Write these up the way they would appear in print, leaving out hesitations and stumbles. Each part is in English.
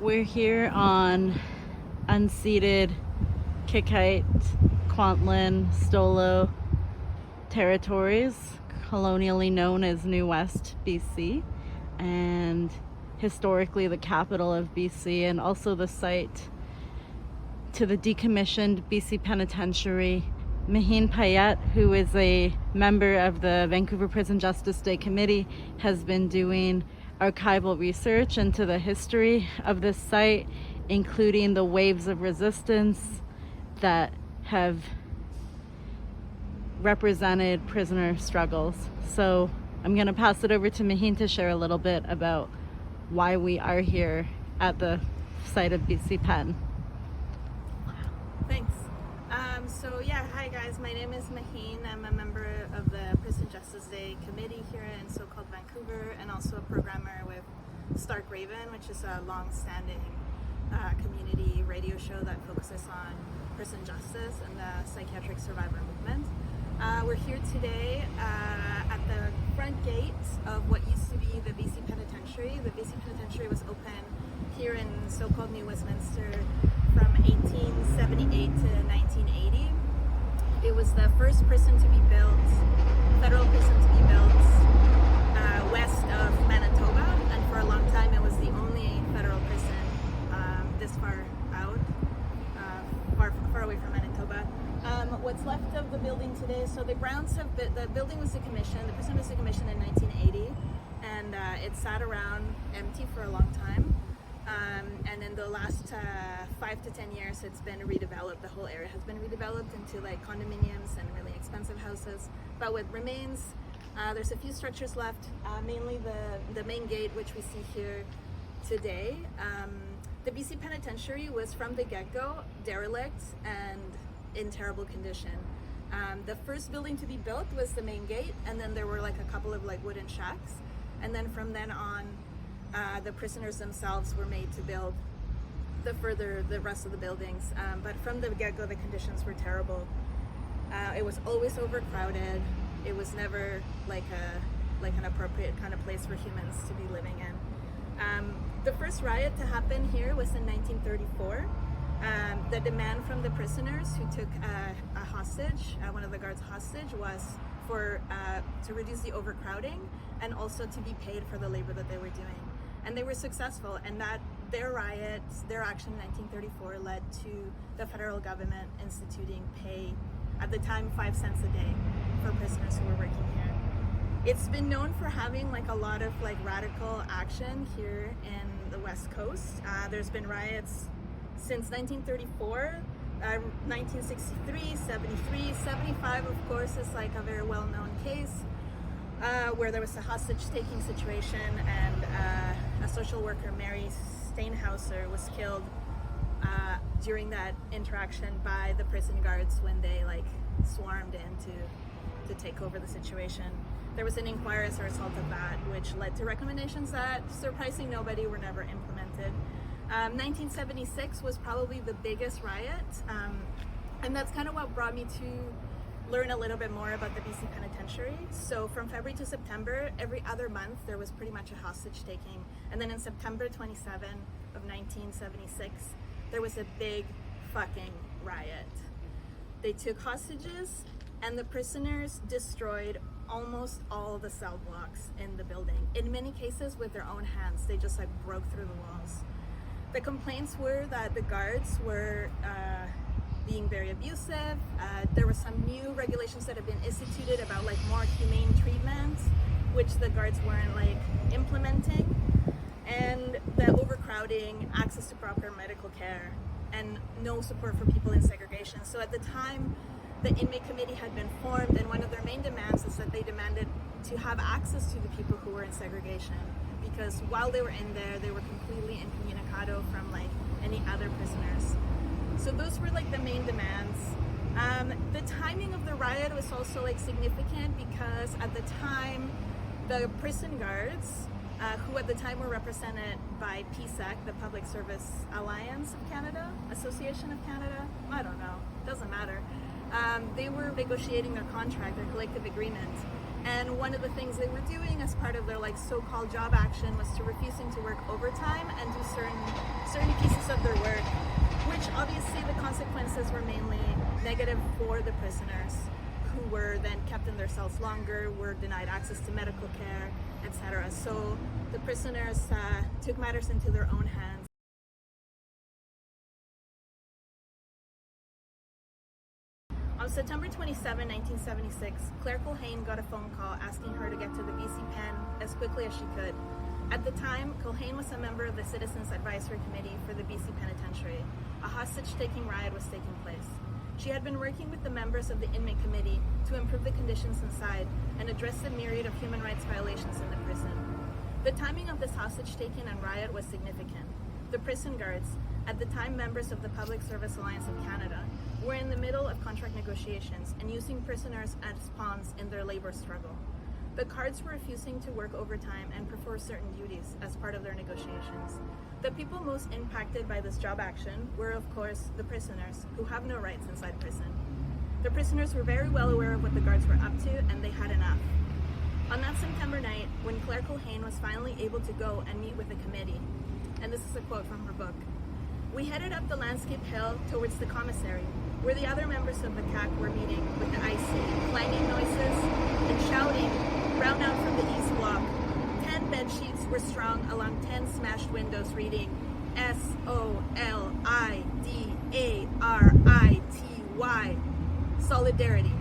We're here on unceded Kikite, Kwantlen, Stolo territories, colonially known as New West, BC, and historically the capital of BC, and also the site to the decommissioned BC penitentiary. Magín Payet, who is a member of the Vancouver PJD Committee, has been doing archival research into the history of this site, including the waves of resistance that have represented prisoner struggles. So I'm going to pass it over to Magín to share a little bit about why we are here at the site of BC Pen. Thanks. Hi guys, my name is Magín. I'm a member of the Prison Justice Day Committee here in so-called Vancouver, and also a programmer with Stark Raven, which is a long-standing community radio show that focuses on prison justice and the psychiatric survivor movement. We're here today at the front gate of what used to be the BC Penitentiary. The BC Penitentiary was open here in so-called New Westminster from 1878 to 1980. It was the first prison to be built, federal prison to be built west of Manitoba, and for a long time it was the only federal prison this far out, far away from Manitoba. What's left of the building today, so the grounds have been, the building was decommissioned, the prison was decommissioned in 1980, and it sat around empty for a long time. And in the last 5 to 10 years, it's been redeveloped. The whole area has been redeveloped into like condominiums and really expensive houses. But what remains, there's a few structures left, mainly the main gate, which we see here today. The BC Penitentiary was from the get-go derelict and in terrible condition. The first building to be built was the main gate, and then there were like a couple of like wooden shacks. And then from then on, the prisoners themselves were made to build the rest of the buildings, but from the get-go the conditions were terrible. It was always overcrowded. It was never like an appropriate kind of place for humans to be living in. The first riot to happen here was in 1934. The demand from the prisoners who took a hostage, one of the guards hostage, was for to reduce the overcrowding and also to be paid for the labor that they were doing. And they were successful, and that their riots, their action in 1934 led to the federal government instituting pay, at the time 5 cents a day, for prisoners who were working here. It's been known for having like a lot of like radical action here in the West Coast. There's been riots since 1934, 1963, 73, 75 of course is like a very well-known case where there was a hostage-taking situation, and a social worker, Mary Steinhauser, was killed during that interaction by the prison guards when they like swarmed in to take over the situation. There was an inquiry as a result of that, which led to recommendations that, surprising nobody, were never implemented. 1976 was probably the biggest riot, and that's kind of what brought me to learn a little bit more about the BC Penitentiary. So from February to September, every other month there was pretty much a hostage taking, and then in September 27 of 1976 there was a big fucking riot. They took hostages, and the prisoners destroyed almost all the cell blocks in the building. In many cases with their own hands, they just like broke through the walls. The complaints were that the guards were being very abusive. There were some new regulations that have been instituted about like more humane treatment, which the guards weren't like implementing, and the overcrowding, access to proper medical care, and no support for people in segregation. So at the time, the inmate committee had been formed, and one of their main demands is that they demanded to have access to the people who were in segregation, because while they were in there, they were completely incommunicado from like any other prisoners. So those were like the main demands. The timing of the riot was also like significant, because at the time, the prison guards, who at the time were represented by PSEC, the Public Service Alliance of Canada, Association of Canada, I don't know, doesn't matter. They were negotiating their contract, their collective agreement, And one of the things they were doing as part of their like so-called job action was to refusing to work overtime and do certain pieces of their work, which obviously the consequences were mainly negative for the prisoners, who were then kept in their cells longer, were denied access to medical care, etc. So the prisoners took matters into their own hands. On September 27, 1976, Claire Culhane got a phone call asking her to get to the BC Pen as quickly as she could. At the time, Culhane was a member of the Citizens Advisory Committee for the BC Penitentiary. A hostage-taking riot was taking place. She had been working with the members of the inmate committee to improve the conditions inside and address the myriad of human rights violations in the prison. The timing of this hostage-taking and riot was significant. The prison guards, at the time members of the Public Service Alliance of Canada, were in the middle of contract negotiations and using prisoners as pawns in their labor struggle. The guards were refusing to work overtime and perform certain duties as part of their negotiations. The people most impacted by this job action were, of course, the prisoners, who have no rights inside prison. The prisoners were very well aware of what the guards were up to, and they had enough. On that September night, when Claire Culhane was finally able to go and meet with the committee, and this is a quote from her book, "We headed up the landscape hill towards the commissary, where the other members of the CAC were meeting with the IC, clanging noises and shouting round out from the east block. 10 bed sheets were strung along 10 smashed windows reading SOLIDARITY, Solidarity.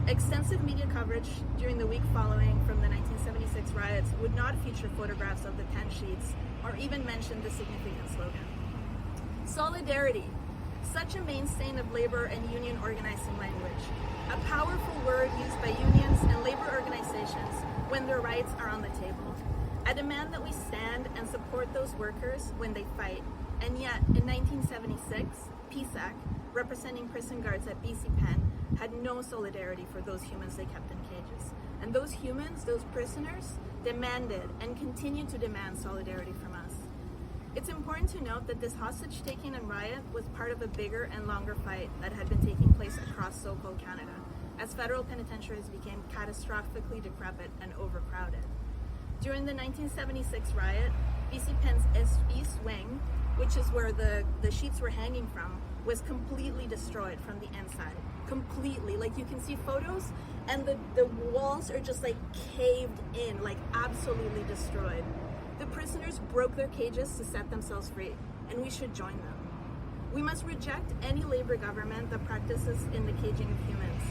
Extensive media coverage during the week following from the 1976 riots would not feature photographs of the 10 sheets or even mention the significant slogan. Solidarity, such a mainstay of labor and union organizing language, a powerful word used by unions and labor organizations when their rights are on the table. A demand that we stand and support those workers when they fight. And yet, in 1976, PSAC, representing prison guards at BC Pen, had no solidarity for those humans they kept in cages. And those humans, those prisoners, demanded and continue to demand solidarity from us. It's important to note that this hostage-taking and riot was part of a bigger and longer fight that had been taking place across so-called Canada, as federal penitentiaries became catastrophically decrepit and overcrowded. During the 1976 riot, BC Pen's East Wing, which is where the sheets were hanging from, was completely destroyed from the inside. Completely. Like, you can see photos, and the walls are just like caved in, like absolutely destroyed. The prisoners broke their cages to set themselves free, and we should join them. We must reject any labor government that practices in the caging of humans.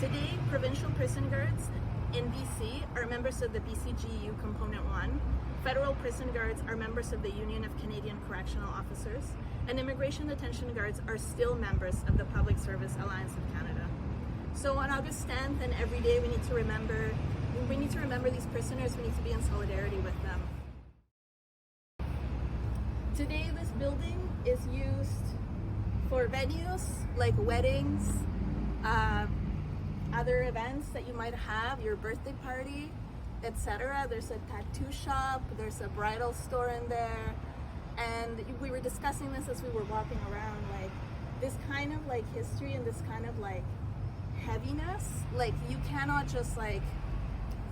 Today, provincial prison guards in BC are members of the BCGU Component 1, federal prison guards are members of the Union of Canadian Correctional Officers, and immigration detention guards are still members of the Public Service Alliance of Canada. So on August 10th and every day we need to remember these prisoners, we need to be in solidarity with them. Today, this building is used for venues like weddings, other events that you might have, your birthday party, etc. There's a tattoo shop, there's a bridal store in there, and we were discussing this as we were walking around, like this kind of like history and this kind of like heaviness, like you cannot just like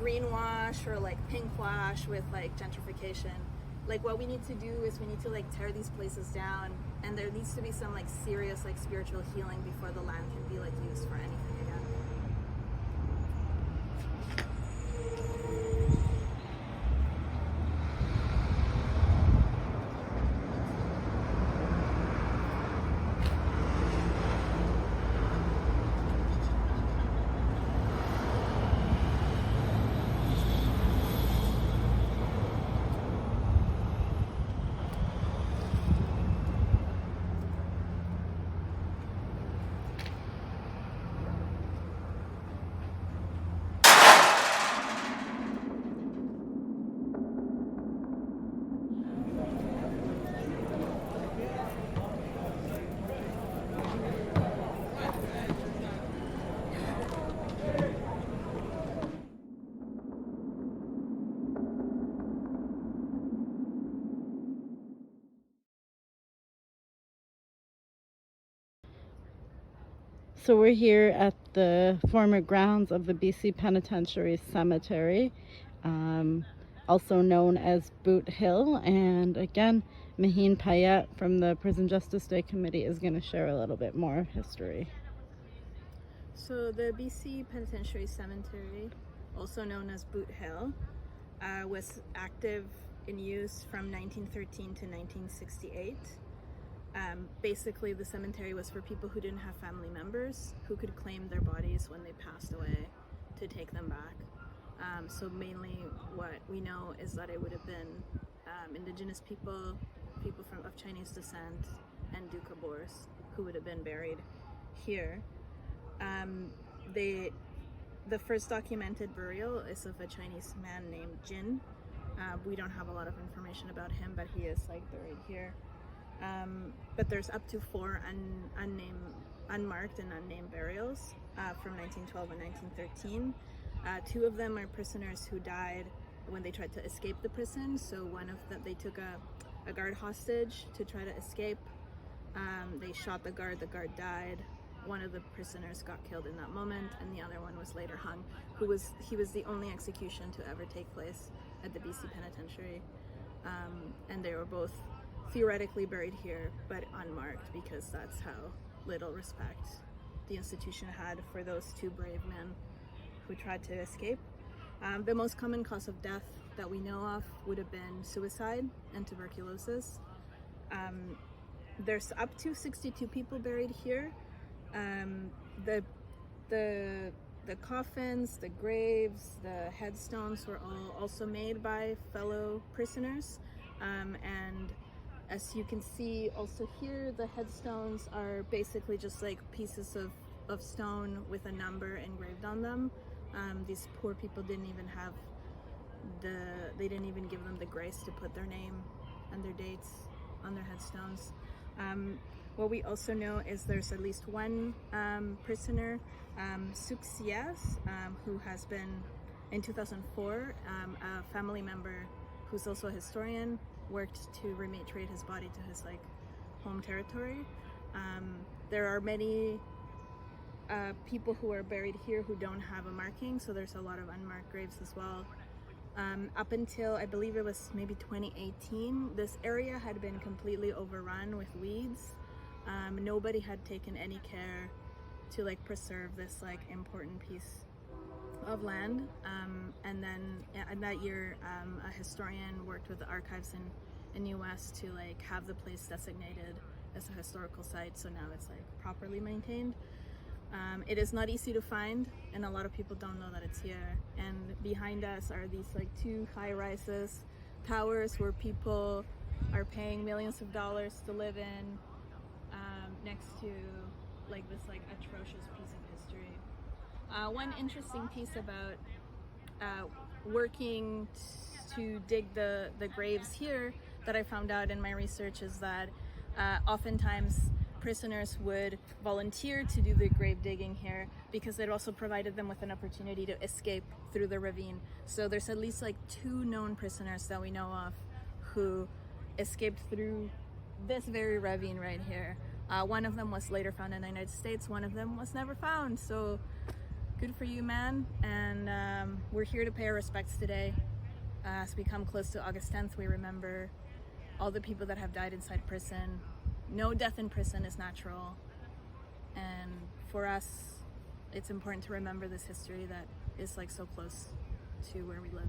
greenwash or like pinkwash with like gentrification. Like what we need to do is we need to like tear these places down, and there needs to be some like serious like spiritual healing before the land can be like used for anything again. So we're here at the former grounds of the BC Penitentiary Cemetery, also known as Boot Hill. And again, Magín Payet from the Prison Justice Day Committee is going to share a little bit more history. So the BC Penitentiary Cemetery, also known as Boot Hill, was active in use from 1913 to 1968. Basically, the cemetery was for people who didn't have family members who could claim their bodies when they passed away to take them back. So mainly what we know is that it would have been indigenous people, people of Chinese descent, and Doukhobors who would have been buried here. The first documented burial is of a Chinese man named Jin. We don't have a lot of information about him, but he is buried here. But there's up to 4 unmarked and unnamed burials from 1912 and 1913. 2 of them are prisoners who died when they tried to escape the prison. So one of them, they took a guard hostage to try to escape. They shot the guard died. One of the prisoners got killed in that moment, and the other one was later hung. He was the only execution to ever take place at the BC Penitentiary. And they were both theoretically buried here, but unmarked, because that's how little respect the institution had for those 2 brave men who tried to escape. The most common cause of death that we know of would have been suicide and tuberculosis. There's up to 62 people buried here. The coffins, the graves, the headstones were all also made by fellow prisoners, and as you can see also here, the headstones are basically just like pieces of stone with a number engraved on them. These poor people didn't even have they didn't even give them the grace to put their name and their dates on their headstones. What we also know is there's at least one prisoner, Suxias, who has been, in 2004, a family member who's also a historian, worked to repatriate his body to his home territory. There are many people who are buried here who don't have a marking, so there's a lot of unmarked graves as well. Up until, I believe it was maybe 2018, this area had been completely overrun with weeds. Nobody had taken any care to preserve this important piece of land. And then in that year, a historian worked with the archives in US to have the place designated as a historical site, so now it's properly maintained. It is not easy to find, and a lot of people don't know that it's here. And behind us are these 2 high-rises, towers where people are paying millions of dollars to live in, next to this atrocious piece of history. One interesting piece about working to dig the graves here that I found out in my research is that oftentimes prisoners would volunteer to do the grave digging here because it also provided them with an opportunity to escape through the ravine. So there's at least 2 known prisoners that we know of who escaped through this very ravine right here. One of them was later found in the United States. One of them was never found. So good for you, man. And we're here to pay our respects today. As we come close to August 10th, we remember all the people that have died inside prison. No death in prison is natural. And for us, it's important to remember this history that is so close to where we live.